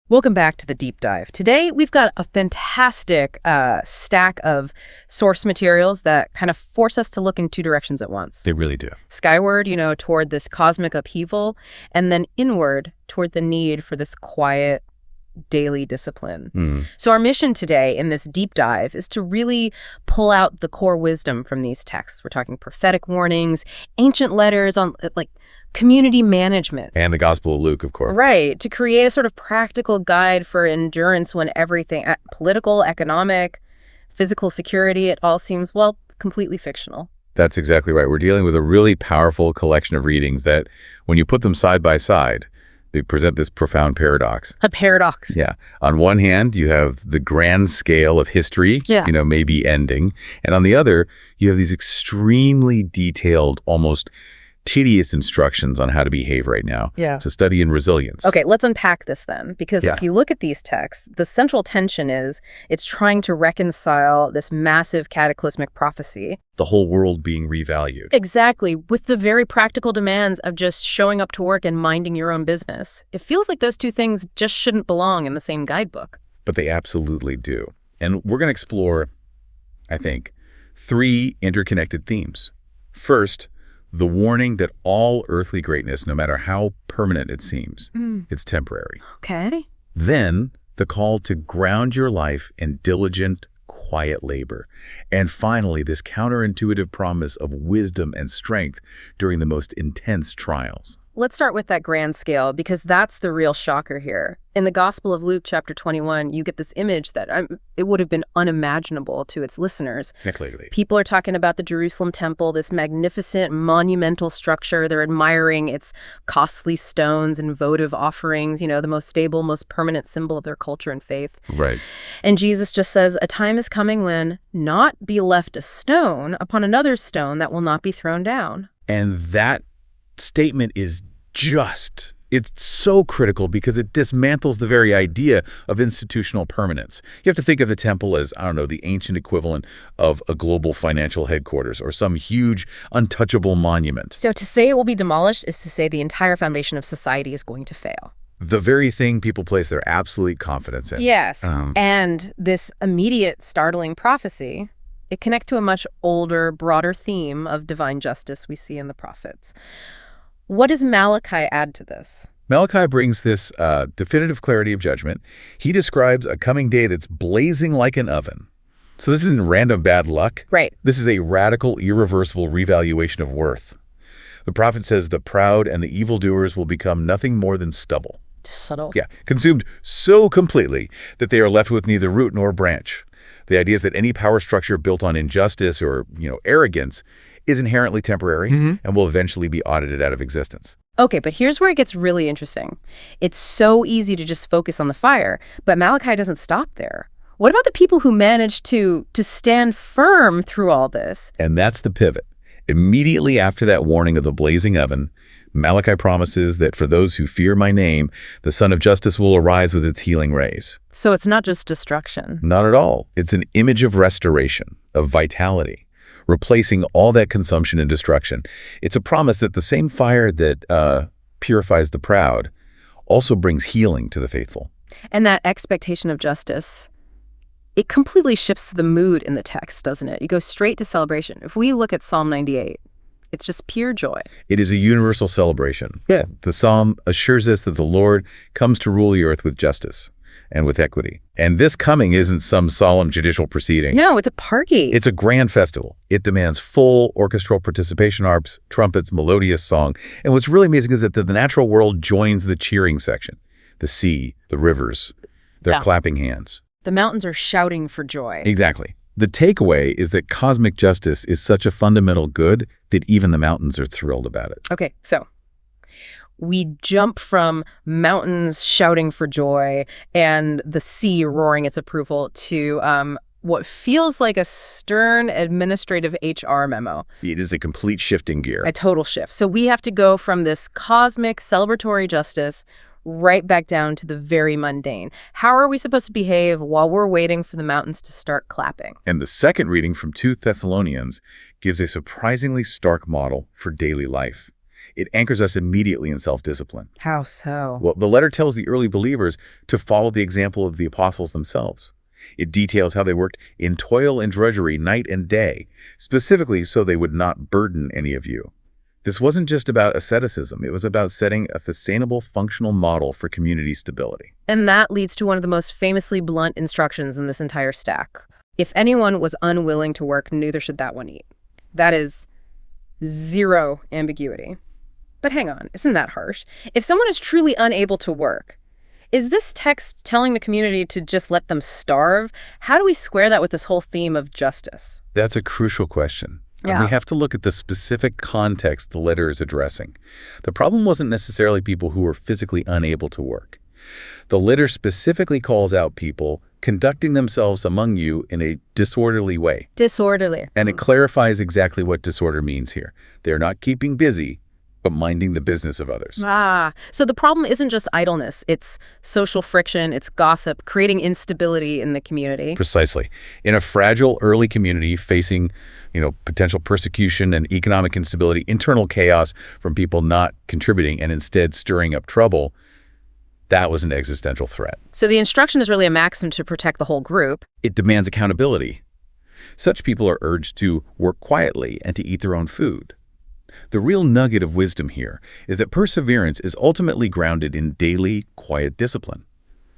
Welcome back to the deep dive. Today, we've got a fantastic stack of source materials that kind of force us to look in two directions at once. They really do. Skyward, toward this cosmic upheaval, and then inward toward the need for this quiet, daily discipline. So our mission today in this deep dive is to really pull out the core wisdom from these texts. We're talking prophetic warnings, ancient letters on community management. And the Gospel of Luke, of course. Right, to create a sort of practical guide for endurance when everything, political, economic, physical security, it all seems, completely fictional. That's exactly right. We're dealing with a really powerful collection of readings that, when you put them side by side, they present this profound paradox. A paradox. Yeah. On one hand, you have the grand scale of history, maybe ending. And on the other, you have these extremely detailed, almost tedious instructions on how to behave right now. Yeah. It's a study in resilience. Okay, let's unpack this then, because if you look at these texts, the central tension is it's trying to reconcile this massive cataclysmic prophecy. The whole world being revalued. Exactly, with the very practical demands of just showing up to work and minding your own business. It feels like those two things just shouldn't belong in the same guidebook. But they absolutely do. And we're going to explore, I think, three interconnected themes. First, the warning that all earthly greatness, no matter how permanent it seems, it's temporary. Okay. Then the call to ground your life in diligent, quiet labor. And finally, this counterintuitive promise of wisdom and strength during the most intense trials. Let's start with that grand scale, because that's the real shocker here. In the Gospel of Luke, chapter 21, you get this image that it would have been unimaginable to its listeners. Clearly. People are talking about the Jerusalem temple, this magnificent, monumental structure. They're admiring its costly stones and votive offerings, the most stable, most permanent symbol of their culture and faith. Right. And Jesus just says, a time is coming when not be left a stone upon another stone that will not be thrown down. And that statement is it's so critical because it dismantles the very idea of institutional permanence. You have to think of the temple as, the ancient equivalent of a global financial headquarters or some huge, untouchable monument. So to say it will be demolished is to say the entire foundation of society is going to fail. The very thing people place their absolute confidence in. Yes. And this immediate, startling prophecy, it connects to a much older, broader theme of divine justice we see in the prophets. What does Malachi add to this? Malachi brings this definitive clarity of judgment. He describes a coming day that's blazing like an oven. So this isn't random bad luck. Right. This is a radical, irreversible revaluation of worth. The prophet says the proud and the evildoers will become nothing more than stubble. Subtle. Yeah, consumed so completely that they are left with neither root nor branch. The idea is that any power structure built on injustice or, arrogance is inherently temporary and will eventually be audited out of existence. Okay, but here's where it gets really interesting. It's so easy to just focus on the fire, but Malachi doesn't stop there. What about the people who managed to stand firm through all this? And that's the pivot. Immediately after that warning of the blazing oven, Malachi promises that for those who fear my name, the Son of Justice will arise with its healing rays. So it's not just destruction. Not at all. It's an image of restoration, of vitality, replacing all that consumption and destruction. It's a promise that the same fire that purifies the proud also brings healing to the faithful. And that expectation of justice, it completely shifts the mood in the text, doesn't it? You go straight to celebration. If we look at Psalm 98, it's just pure joy. It is a universal celebration. Yeah. The psalm assures us that the Lord comes to rule the earth with justice and with equity. And this coming isn't some solemn judicial proceeding. No, it's a party. It's a grand festival. It demands full orchestral participation, harps, trumpets, melodious song. And what's really amazing is that the natural world joins the cheering section. The sea, the rivers, they're clapping hands. The mountains are shouting for joy. Exactly. The takeaway is that cosmic justice is such a fundamental good that even the mountains are thrilled about it. Okay, so we jump from mountains shouting for joy and the sea roaring its approval to what feels like a stern administrative HR memo. It is a complete shift in gear. A total shift. So we have to go from this cosmic celebratory justice right back down to the very mundane. How are we supposed to behave while we're waiting for the mountains to start clapping? And the second reading from 2 Thessalonians gives a surprisingly stark model for daily life. It anchors us immediately in self-discipline. How so? Well, the letter tells the early believers to follow the example of the apostles themselves. It details how they worked in toil and drudgery night and day, specifically so they would not burden any of you. This wasn't just about asceticism. It was about setting a sustainable, functional model for community stability. And that leads to one of the most famously blunt instructions in this entire stack. If anyone was unwilling to work, neither should that one eat. That is zero ambiguity. But hang on, isn't that harsh? If someone is truly unable to work, is this text telling the community to just let them starve? How do we square that with this whole theme of justice? That's a crucial question. And we have to look at the specific context the letter is addressing. The problem wasn't necessarily people who were physically unable to work. The letter specifically calls out people conducting themselves among you in a disorderly way. Disorderly. And it clarifies exactly what disorder means here. They're not keeping busy, but minding the business of others. So the problem isn't just idleness. It's social friction, it's gossip, creating instability in the community. Precisely. In a fragile early community facing, potential persecution and economic instability, internal chaos from people not contributing and instead stirring up trouble, that was an existential threat. So the instruction is really a maxim to protect the whole group. It demands accountability. Such people are urged to work quietly and to eat their own food. The real nugget of wisdom here is that perseverance is ultimately grounded in daily, quiet discipline.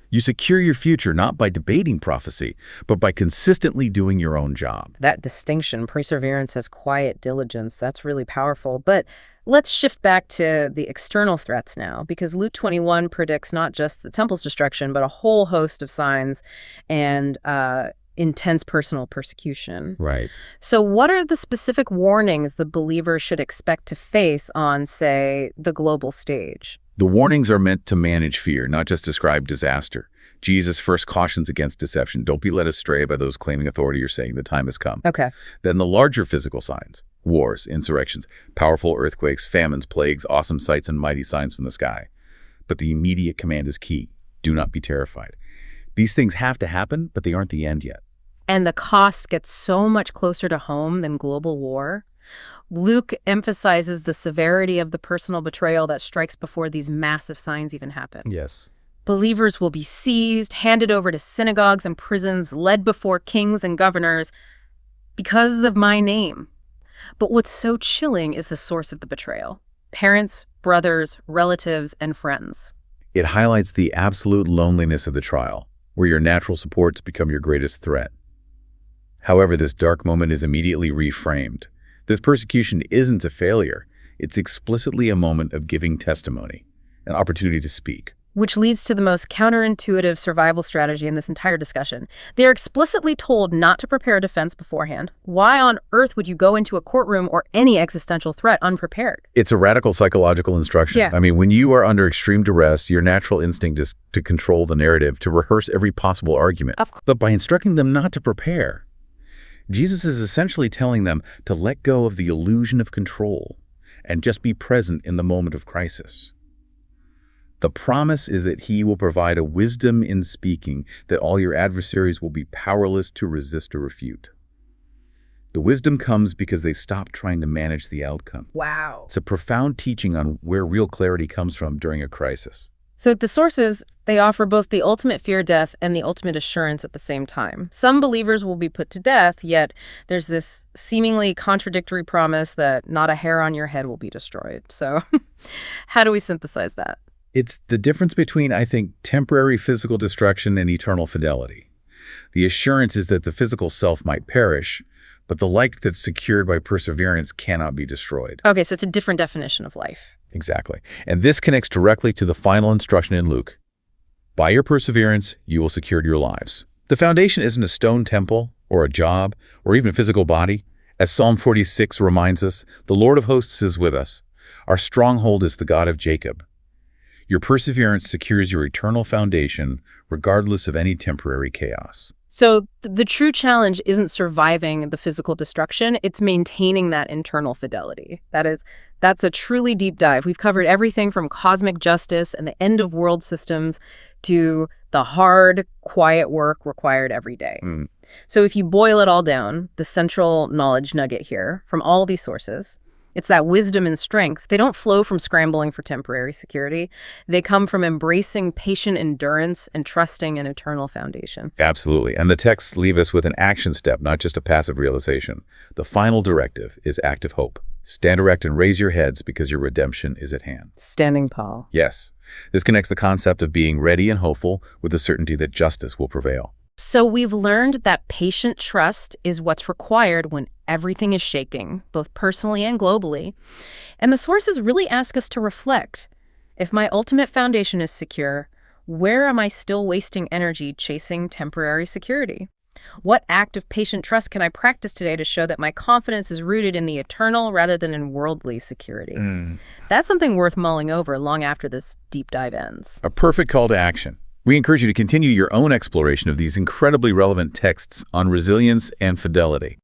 You secure your future not by debating prophecy, but by consistently doing your own job. That distinction, perseverance as quiet diligence, that's really powerful. But let's shift back to the external threats now, because Luke 21 predicts not just the temple's destruction, but a whole host of signs and intense personal persecution. Right. So what are the specific warnings the believer should expect to face on, say, the global stage? The warnings are meant to manage fear, not just describe disaster. Jesus first cautions against deception. Don't be led astray by those claiming authority or saying the time has come. Okay. Then the larger physical signs: wars, insurrections, powerful earthquakes, famines, plagues, awesome sights, and mighty signs from the sky. But the immediate command is key. Do not be terrified. These things have to happen, but they aren't the end yet. And the costs get so much closer to home than global war. Luke emphasizes the severity of the personal betrayal that strikes before these massive signs even happen. Yes. Believers will be seized, handed over to synagogues and prisons, led before kings and governors because of my name. But what's so chilling is the source of the betrayal: parents, brothers, relatives, and friends. It highlights the absolute loneliness of the trial, where your natural supports become your greatest threat. However, this dark moment is immediately reframed. This persecution isn't a failure. It's explicitly a moment of giving testimony, an opportunity to speak. Which leads to the most counterintuitive survival strategy in this entire discussion. They're explicitly told not to prepare a defense beforehand. Why on earth would you go into a courtroom or any existential threat unprepared? It's a radical psychological instruction. Yeah. I mean, when you are under extreme duress, your natural instinct is to control the narrative, to rehearse every possible argument. But by instructing them not to prepare, Jesus is essentially telling them to let go of the illusion of control and just be present in the moment of crisis. The promise is that he will provide a wisdom in speaking that all your adversaries will be powerless to resist or refute. The wisdom comes because they stop trying to manage the outcome. Wow. It's a profound teaching on where real clarity comes from during a crisis. So the sources, they offer both the ultimate fear of death and the ultimate assurance at the same time. Some believers will be put to death, yet there's this seemingly contradictory promise that not a hair on your head will be destroyed. So how do we synthesize that? It's the difference between, I think, temporary physical destruction and eternal fidelity. The assurance is that the physical self might perish, but the life that's secured by perseverance cannot be destroyed. Okay, so it's a different definition of life. Exactly. And this connects directly to the final instruction in Luke. By your perseverance, you will secure your lives. The foundation isn't a stone temple or a job or even a physical body. As Psalm 46 reminds us, the Lord of hosts is with us. Our stronghold is the God of Jacob. Your perseverance secures your eternal foundation, regardless of any temporary chaos. So the true challenge isn't surviving the physical destruction, it's maintaining that internal fidelity. That's a truly deep dive. We've covered everything from cosmic justice and the end of world systems to the hard, quiet work required every day. So if you boil it all down, the central knowledge nugget here from all these sources It's that wisdom and strength. They don't flow from scrambling for temporary security. They come from embracing patient endurance and trusting an eternal foundation. Absolutely. And the texts leave us with an action step, not just a passive realization. The final directive is active hope. Stand erect and raise your heads because your redemption is at hand. Standing tall. Yes. This connects the concept of being ready and hopeful with the certainty that justice will prevail. So we've learned that patient trust is what's required when everything is shaking, both personally and globally. And the sources really ask us to reflect. If my ultimate foundation is secure, where am I still wasting energy chasing temporary security? What act of patient trust can I practice today to show that my confidence is rooted in the eternal rather than in worldly security? That's something worth mulling over long after this deep dive ends. A perfect call to action. We encourage you to continue your own exploration of these incredibly relevant texts on resilience and fidelity.